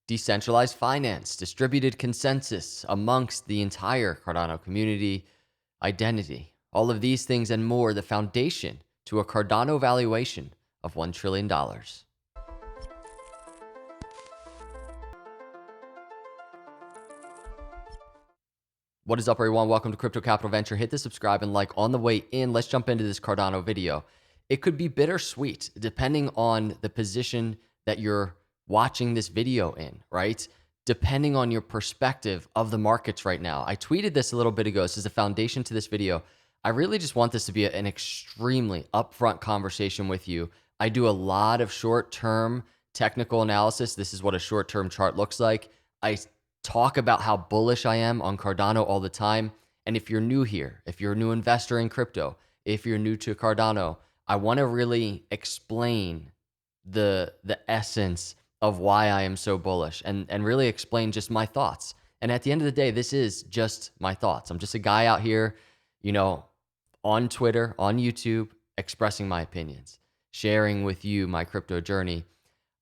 decentralized finance, distributed consensus amongst the entire Cardano community, identity. All of these things and more, the foundation to a Cardano valuation of $1 trillion. What is up, everyone? Welcome to Crypto Capital Venture. Hit the subscribe and like on the way in. Let's jump into this Cardano video. It could be bittersweet depending on the position that you're watching this video in, right? Depending on your perspective of the markets right now. I tweeted this a little bit ago. This is the foundation to this video. I really just want this to be an extremely upfront conversation with you. I do a lot of short-term technical analysis. This is what a short-term chart looks like. I talk about how bullish I am on Cardano all the time. And if you're new here, if you're a new investor in crypto, if you're new to Cardano, I want to really explain the essence of why I am so bullish and really explain just my thoughts. And at the end of the day, this is just my thoughts. I'm just a guy out here, on Twitter, on YouTube, expressing my opinions, sharing with you my crypto journey.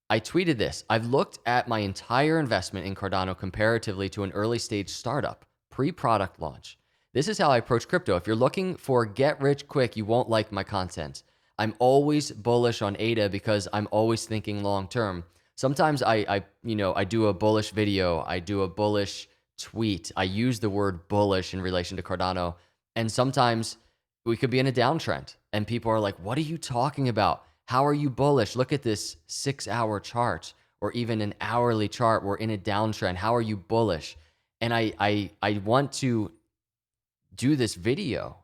I tweeted this. I've looked at my entire investment in Cardano comparatively to an early stage startup, pre-product launch. This is how I approach crypto. If you're looking for get rich quick, you won't like my content. I'm always bullish on ADA because I'm always thinking long term. Sometimes I do a bullish video, I do a bullish tweet. I use the word bullish in relation to Cardano, and sometimes we could be in a downtrend and people are like, "What are you talking about? How are you bullish? Look at this 6-hour chart or even an hourly chart. We're in a downtrend. How are you bullish?" And I want to do this video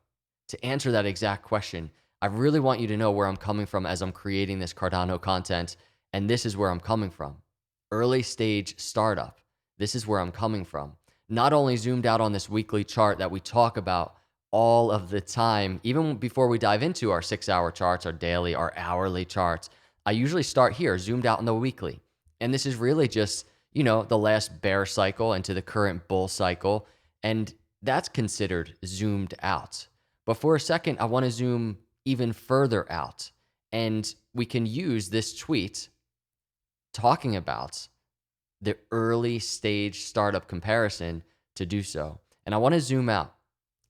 to answer that exact question. I really want you to know where I'm coming from as I'm creating this Cardano content. And this is where I'm coming from. Early stage startup. This is where I'm coming from. Not only zoomed out on this weekly chart that we talk about all of the time, even before we dive into our 6-hour charts, our daily, our hourly charts, I usually start here, zoomed out on the weekly. And this is really just, the last bear cycle into the current bull cycle. And that's considered zoomed out. But for a second, I want to zoom even further out. And we can use this tweet talking about the early stage startup comparison to do so. And I want to zoom out.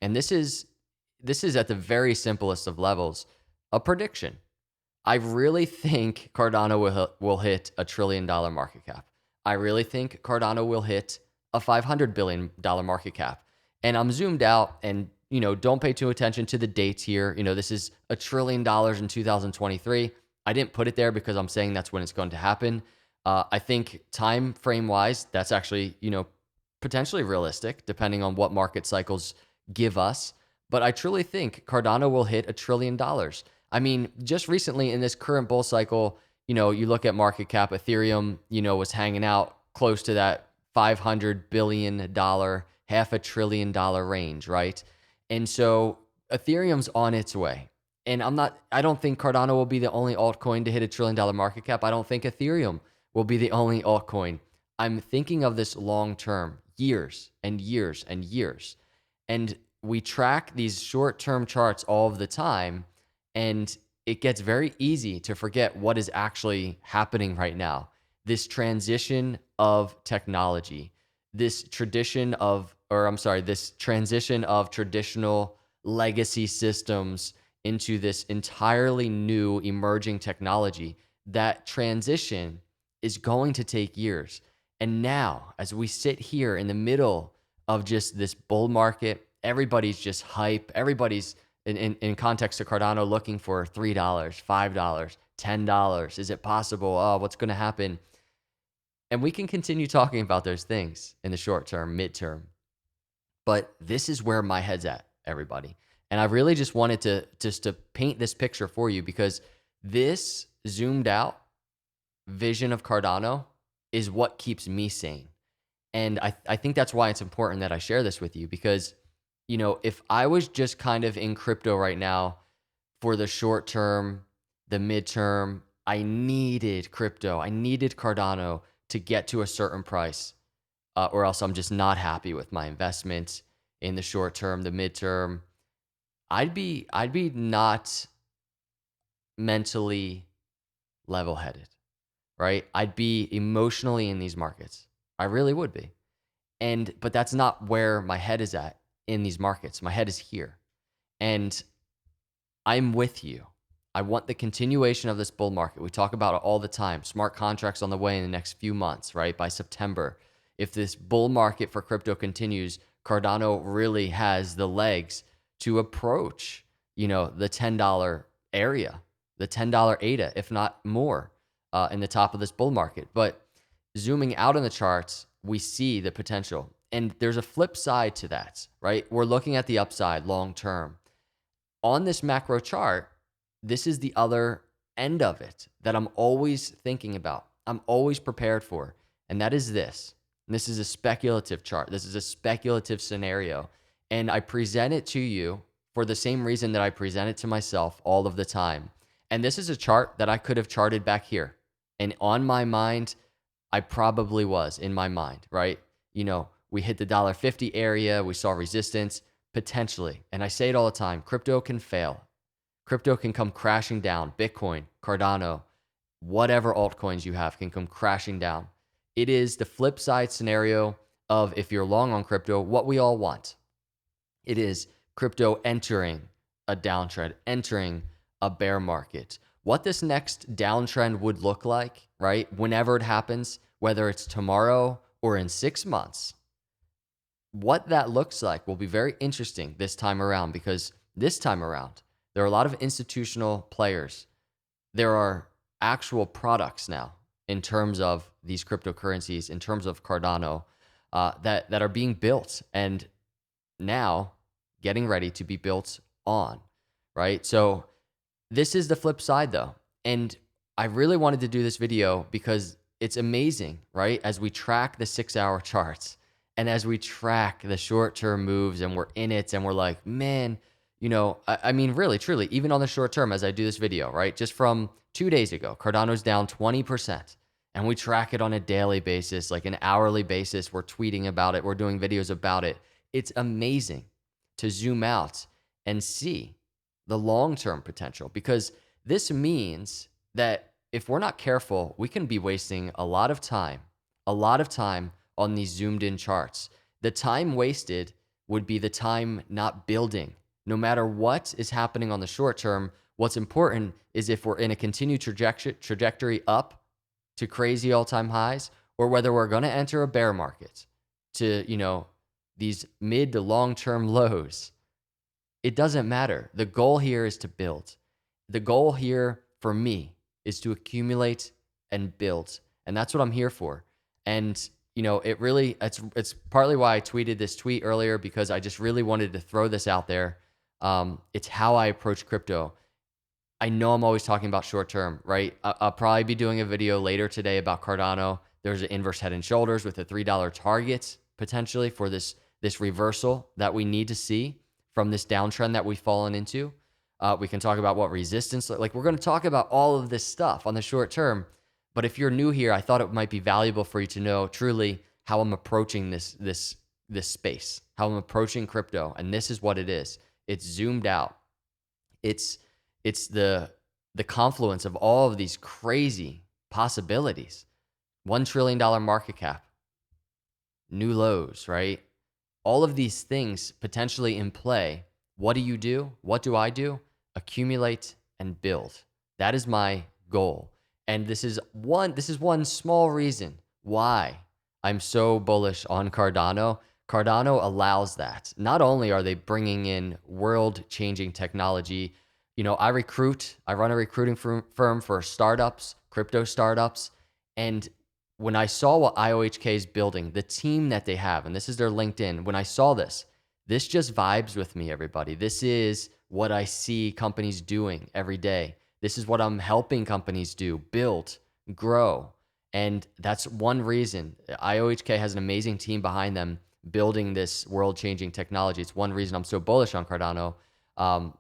And this is at the very simplest of levels, a prediction. I really think Cardano will hit $1 trillion market cap. I really think Cardano will hit a $500 billion market cap. And I'm zoomed out and, don't pay too attention to the dates here. This is $1 trillion in 2023. I didn't put it there because I'm saying that's when it's going to happen. I think time frame wise, that's actually, potentially realistic depending on what market cycles give us. But I truly think Cardano will hit $1 trillion. I mean, just recently in this current bull cycle, you look at market cap, Ethereum, was hanging out close to that $500 billion, $500 billion range, right? And so Ethereum's on its way. And I don't think Cardano will be the only altcoin to hit $1 trillion market cap. I don't think Ethereum will be the only altcoin. I'm thinking of this long term, years and years and years. And we track these short-term charts all of the time, and it gets very easy to forget what is actually happening right now. This transition of technology, this transition of traditional legacy systems into this entirely new emerging technology. That transition is going to take years. And now, as we sit here in the middle of just this bull market, everybody's just hype. Everybody's in context to Cardano looking for $3, $5, $10. Is it possible? Oh, what's going to happen? And we can continue talking about those things in the short term, midterm. But this is where my head's at, everybody. And I really just wanted to paint this picture for you because this zoomed out vision of Cardano is what keeps me sane. And I think that's why it's important that I share this with you because, if I was just kind of in crypto right now for the short term, the midterm, I needed crypto. I needed Cardano to get to a certain price, or else I'm just not happy with my investment in the short term, the midterm. I'd be not mentally level-headed. right? I'd be emotionally in these markets. I really would be. But that's not where my head is at in these markets. My head is here. And I'm with you. I want the continuation of this bull market. We talk about it all the time. Smart contracts on the way in the next few months, right? By September. If this bull market for crypto continues, Cardano really has the legs to approach, the $10 area, the $10 ADA, if not more, in the top of this bull market. But zooming out on the charts, we see the potential. And there's a flip side to that, right? We're looking at the upside long term. On this macro chart, this is the other end of it that I'm always thinking about. I'm always prepared for. And that is this. And this is a speculative chart. This is a speculative scenario. And I present it to you for the same reason that I present it to myself all of the time. And this is a chart that I could have charted back here. And on my mind, I probably was in my mind, right? We hit the $1.50 area. We saw resistance potentially. And I say it all the time. Crypto can fail. Crypto can come crashing down. Bitcoin, Cardano, whatever altcoins you have can come crashing down. It is the flip side scenario of, if you're long on crypto, what we all want. It is crypto entering a downtrend, entering a bear market. What this next downtrend would look like, right? Whenever it happens, whether it's tomorrow or in 6 months, what that looks like will be very interesting this time around, because this time around, there are a lot of institutional players. There are actual products now in terms of these cryptocurrencies, in terms of Cardano, that are being built and now getting ready to be built on, right? So this is the flip side though. And I really wanted to do this video because it's amazing, right? As we track the 6-hour charts and as we track the short-term moves and we're in it and we're like, man, I mean, really, truly, even on the short term, as I do this video, right? Just from 2 days ago, Cardano's down 20%. And we track it on a daily basis, like an hourly basis. We're tweeting about it. We're doing videos about it. It's amazing to zoom out and see the long-term potential, because this means that if we're not careful, we can be wasting a lot of time on these zoomed in charts. The time wasted would be the time not building. No matter what is happening on the short term, what's important is if we're in a continued trajectory up to crazy all-time highs, or whether we're going to enter a bear market to, these mid to long-term lows. It doesn't matter. The goal here is to build. The goal here for me is to accumulate and build. And that's what I'm here for. And, it's partly why I tweeted this tweet earlier, because I just really wanted to throw this out there. It's how I approach crypto. I know I'm always talking about short term, right? I'll probably be doing a video later today about Cardano. There's an inverse head and shoulders with a $3 target potentially for this reversal that we need to see from this downtrend that we've fallen into. We can talk about what resistance, we're going to talk about all of this stuff on the short term. But if you're new here, I thought it might be valuable for you to know truly how I'm approaching this space, how I'm approaching crypto. And this is what it is. It's zoomed out. It's the confluence of all of these crazy possibilities. $1 trillion market cap, new lows, right? All of these things potentially in play. What do you do? What do I do? Accumulate and build. That is my goal. And this is one small reason why I'm so bullish on Cardano. Cardano allows that. Not only are they bringing in world-changing technology, I run a recruiting firm for startups, crypto startups. And when I saw what IOHK is building, the team that they have, and this is their LinkedIn, when I saw this just vibes with me, everybody. This is what I see companies doing every day. This is what I'm helping companies do, build, grow. And that's one reason IOHK has an amazing team behind them building this world-changing technology. It's one reason I'm so bullish on Cardano.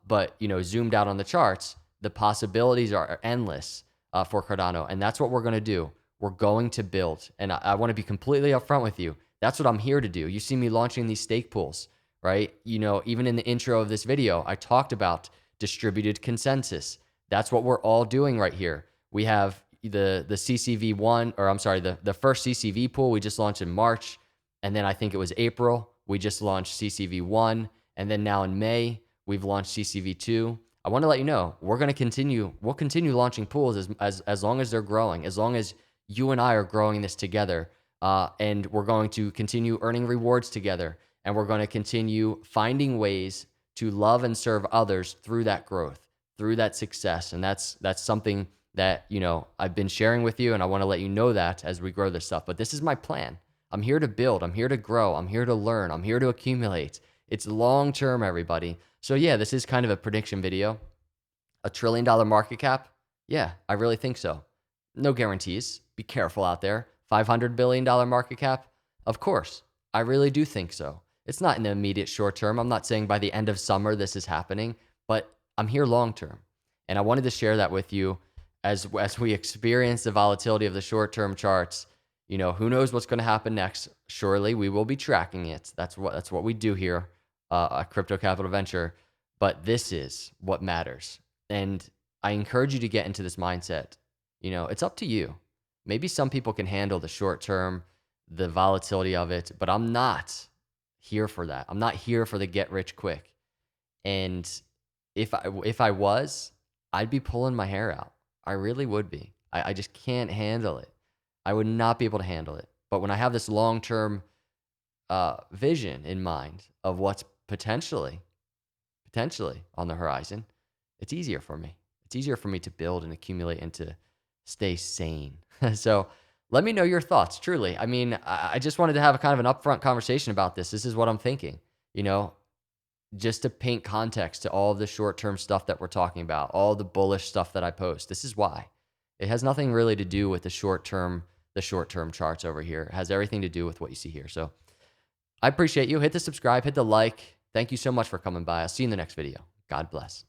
But zoomed out on the charts, the possibilities are endless for Cardano, and that's what we're going to do. We're going to build, and I want to be completely upfront with you. That's what I'm here to do. You see me launching these stake pools, right? Even in the intro of this video, I talked about distributed consensus. That's what we're all doing right here. We have the CCV one, or I'm sorry, the first CCV pool we just launched in March, and then I think it was April we just launched CCV one, and then now in May we've launched CCV two. I want to let you know we're going to continue. We'll continue launching pools as long as they're growing, as long as you and I are growing this together, and we're going to continue earning rewards together, and we're going to continue finding ways to love and serve others through that growth, through that success, and that's something that I've been sharing with you, and I want to let you know that as we grow this stuff. But this is my plan. I'm here to build. I'm here to grow. I'm here to learn. I'm here to accumulate. It's long term, everybody. So yeah, this is kind of a prediction video. A $1 trillion market cap? Yeah, I really think so. No guarantees. Be careful out there. $500 billion market cap? Of course. I really do think so. It's not in the immediate short term. I'm not saying by the end of summer this is happening, but I'm here long term. And I wanted to share that with you as we experience the volatility of the short term charts. Who knows what's going to happen next? Surely we will be tracking it. That's what we do here at Crypto Capital Venture. But this is what matters. And I encourage you to get into this mindset. It's up to you. Maybe some people can handle the short term, the volatility of it, but I'm not here for that. I'm not here for the get rich quick. And if I was, I'd be pulling my hair out. I really would be. I just can't handle it. I would not be able to handle it. But when I have this long-term vision in mind of what's potentially on the horizon, it's easier for me. It's easier for me to build and accumulate and to stay sane. So let me know your thoughts, truly. I mean, I just wanted to have a kind of an upfront conversation about this. This is what I'm thinking, just to paint context to all of the short-term stuff that we're talking about, all the bullish stuff that I post. This is why. It has nothing really to do with the short-term charts over here. It has everything to do with what you see here. So I appreciate you. Hit the subscribe, hit the like. Thank you so much for coming by. I'll see you in the next video. God bless.